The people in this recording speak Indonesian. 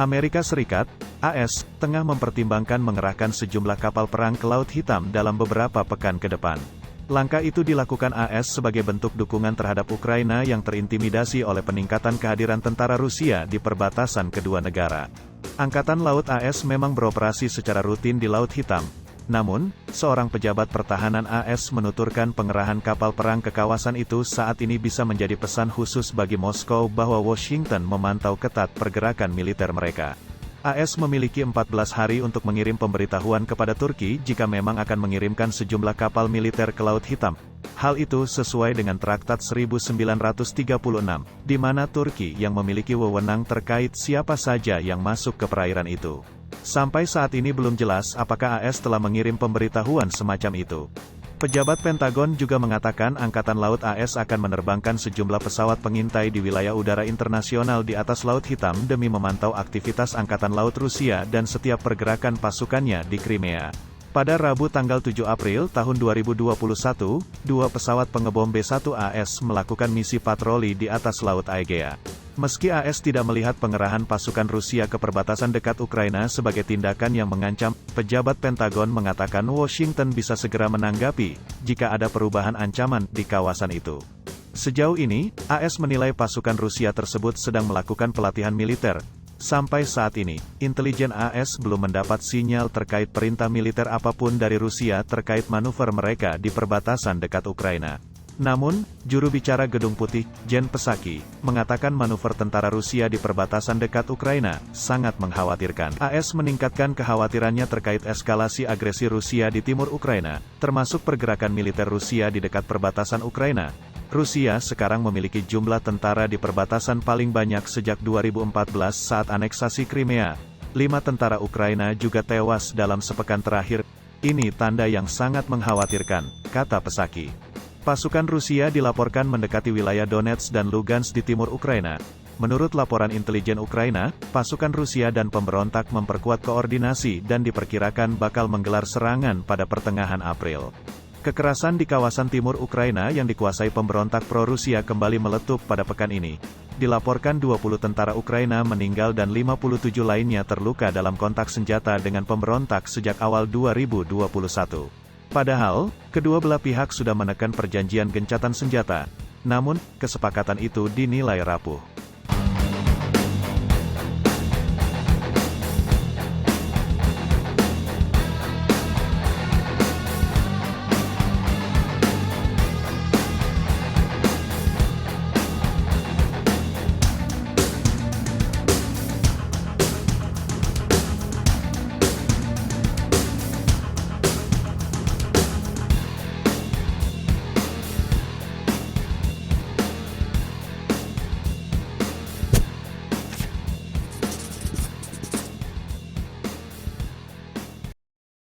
Amerika Serikat, AS, tengah mempertimbangkan mengerahkan sejumlah kapal perang ke Laut Hitam dalam beberapa pekan ke depan. Langkah itu dilakukan AS sebagai bentuk dukungan terhadap Ukraina yang terintimidasi oleh peningkatan kehadiran tentara Rusia di perbatasan kedua negara. Angkatan Laut AS memang beroperasi secara rutin di Laut Hitam. Namun, seorang pejabat pertahanan AS menuturkan pengerahan kapal perang ke kawasan itu saat ini bisa menjadi pesan khusus bagi Moskow bahwa Washington memantau ketat pergerakan militer mereka. AS memiliki 14 hari untuk mengirim pemberitahuan kepada Turki jika memang akan mengirimkan sejumlah kapal militer ke Laut Hitam. Hal itu sesuai dengan Traktat 1936, di mana Turki yang memiliki wewenang terkait siapa saja yang masuk ke perairan itu. Sampai saat ini belum jelas apakah AS telah mengirim pemberitahuan semacam itu. Pejabat Pentagon juga mengatakan Angkatan Laut AS akan menerbangkan sejumlah pesawat pengintai di wilayah udara internasional di atas Laut Hitam demi memantau aktivitas Angkatan Laut Rusia dan setiap pergerakan pasukannya di Crimea. Pada Rabu tanggal 7 April tahun 2021, dua pesawat pengebom B-1 AS melakukan misi patroli di atas Laut Aegea. Meski AS tidak melihat pengerahan pasukan Rusia ke perbatasan dekat Ukraina sebagai tindakan yang mengancam, pejabat Pentagon mengatakan Washington bisa segera menanggapi jika ada perubahan ancaman di kawasan itu. Sejauh ini, AS menilai pasukan Rusia tersebut sedang melakukan pelatihan militer. Sampai saat ini, intelijen AS belum mendapat sinyal terkait perintah militer apapun dari Rusia terkait manuver mereka di perbatasan dekat Ukraina. Namun, juru bicara Gedung Putih, Jen Psaki, mengatakan manuver tentara Rusia di perbatasan dekat Ukraina sangat mengkhawatirkan. AS meningkatkan kekhawatirannya terkait eskalasi agresi Rusia di timur Ukraina, termasuk pergerakan militer Rusia di dekat perbatasan Ukraina. Rusia sekarang memiliki jumlah tentara di perbatasan paling banyak sejak 2014 saat aneksasi Crimea. 5 tentara Ukraina juga tewas dalam sepekan terakhir. Ini tanda yang sangat mengkhawatirkan, kata Psaki. Pasukan Rusia dilaporkan mendekati wilayah Donetsk dan Lugansk di timur Ukraina. Menurut laporan intelijen Ukraina, pasukan Rusia dan pemberontak memperkuat koordinasi dan diperkirakan bakal menggelar serangan pada pertengahan April. Kekerasan di kawasan timur Ukraina yang dikuasai pemberontak pro-Rusia kembali meletup pada pekan ini. Dilaporkan 20 tentara Ukraina meninggal dan 57 lainnya terluka dalam kontak senjata dengan pemberontak sejak awal 2021. Padahal, kedua belah pihak sudah menekan perjanjian gencatan senjata. Namun, kesepakatan itu dinilai rapuh.